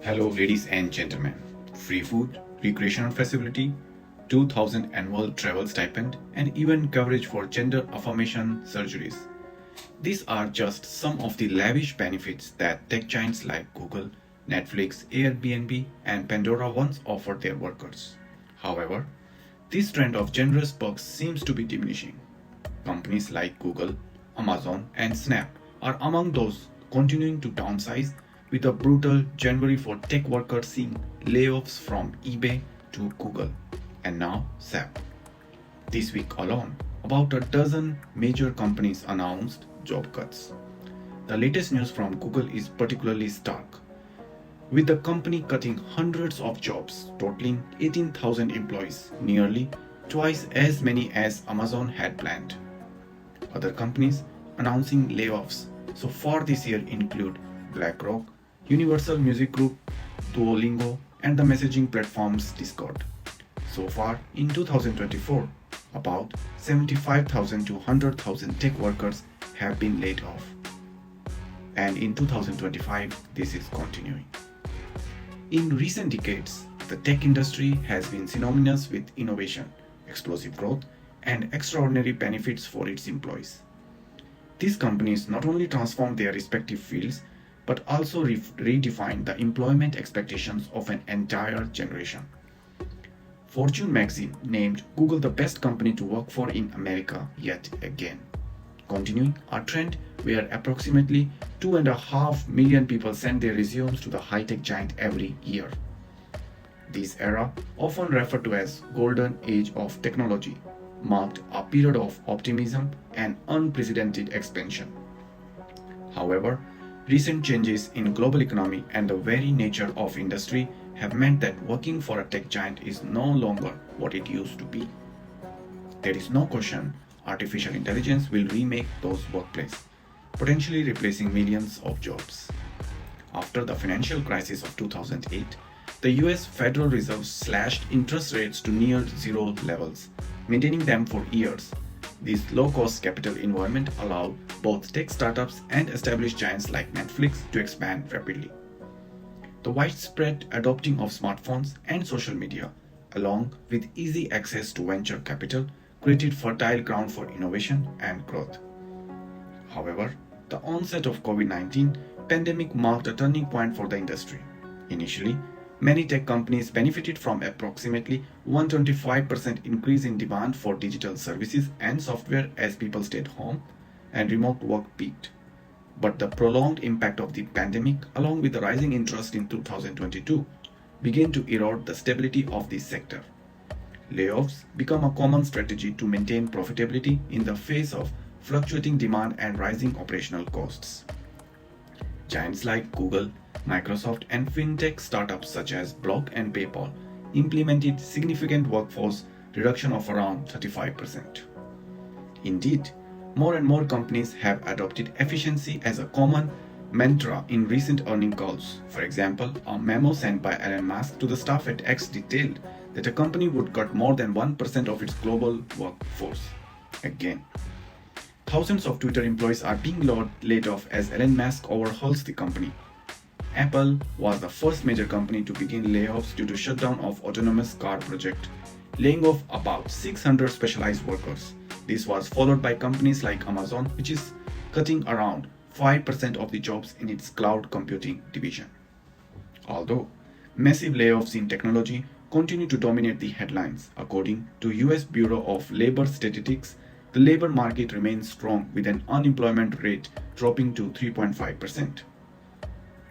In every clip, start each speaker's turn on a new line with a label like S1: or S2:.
S1: Hello, ladies and gentlemen. Free food, recreational facility, 2000 annual travel stipend, and even coverage for gender affirmation surgeries. These are just some of the lavish benefits that tech giants like Google, Netflix, Airbnb, and Pandora once offered their workers. However, this trend of generous perks seems to be diminishing. Companies like Google, Amazon, and Snap are among those continuing to downsize, with a brutal January for tech workers seeing layoffs from eBay to Google and now SAP. This week alone, about a dozen major companies announced job cuts. The latest news from Google is particularly stark, with the company cutting hundreds of jobs, totaling 18,000 employees, nearly twice as many as Amazon had planned. Other companies announcing layoffs so far this year include BlackRock, Universal Music Group, Duolingo, and the messaging platforms Discord. So far in 2024, about 75,000 to 100,000 tech workers have been laid off. And in 2025, this is continuing. In recent decades, the tech industry has been synonymous with innovation, explosive growth, and extraordinary benefits for its employees. These companies not only transformed their respective fields but also redefined the employment expectations of an entire generation. Fortune magazine named Google the best company to work for in America yet again, continuing a trend where approximately 2.5 million people send their resumes to the high-tech giant every year. This era, often referred to as golden age of technology, marked a period of optimism and unprecedented expansion. However, recent changes in global economy and the very nature of industry have meant that working for a tech giant is no longer what it used to be. There is no question artificial intelligence will remake those workplaces, potentially replacing millions of jobs. After the financial crisis of 2008, the US Federal Reserve slashed interest rates to near zero levels, maintaining them for years. This low-cost capital environment allowed both tech startups and established giants like Netflix to expand rapidly. The widespread adopting of smartphones and social media, along with easy access to venture capital, created fertile ground for innovation and growth. However, the onset of COVID-19 pandemic marked a turning point for the industry. Initially, many tech companies benefited from approximately 125% increase in demand for digital services and software as people stayed home and remote work peaked. But the prolonged impact of the pandemic, along with the rising interest in 2022, began to erode the stability of this sector. Layoffs become a common strategy to maintain profitability in the face of fluctuating demand and rising operational costs. Giants like Google, Microsoft, and fintech startups such as Block and PayPal implemented significant workforce reduction of around 35%. Indeed, more and more companies have adopted efficiency as a common mantra in recent earnings calls. For example, a memo sent by Elon Musk to the staff at X detailed that a company would cut more than 1% of its global workforce. Again, thousands of Twitter employees are being laid off as Elon Musk overhauls the company. Apple was the first major company to begin layoffs due to shutdown of autonomous car project, laying off about 600 specialized workers. This was followed by companies like Amazon, which is cutting around 5% of the jobs in its cloud computing division. Although massive layoffs in technology continue to dominate the headlines, according to US Bureau of Labor Statistics, the labor market remains strong with an unemployment rate dropping to 3.5%.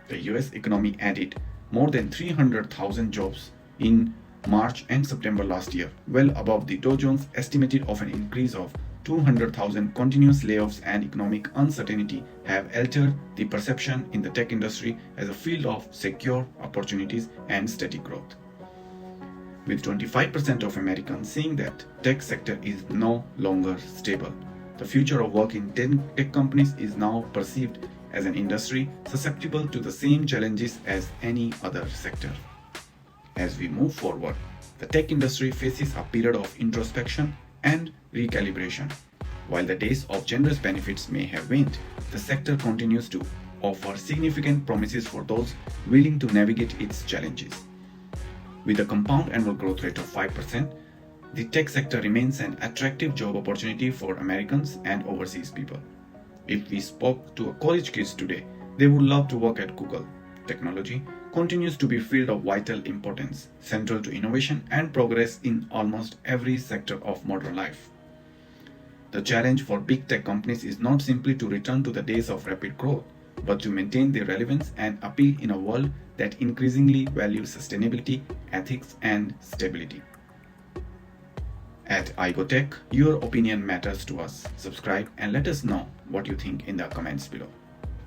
S1: The US economy added more than 300,000 jobs in March and September last year, well above the Dow Jones estimated of an increase of 200,000. Continuous layoffs and economic uncertainty have altered the perception in the tech industry as a field of secure opportunities and steady growth. With 25% of Americans saying that tech sector is no longer stable, the future of work in tech companies is now perceived as an industry susceptible to the same challenges as any other sector. As we move forward, the tech industry faces a period of introspection and recalibration. While the days of generous benefits may have waned, the sector continues to offer significant promises for those willing to navigate its challenges. With a compound annual growth rate of 5%, the tech sector remains an attractive job opportunity for Americans and overseas people. If we spoke to college kids today, they would love to work at Google. Technology continues to be a field of vital importance, central to innovation and progress in almost every sector of modern life. The challenge for big tech companies is not simply to return to the days of rapid growth, but to maintain their relevance and appeal in a world that increasingly values sustainability, ethics, and stability. At iGoTech, your opinion matters to us. Subscribe and let us know what you think in the comments below.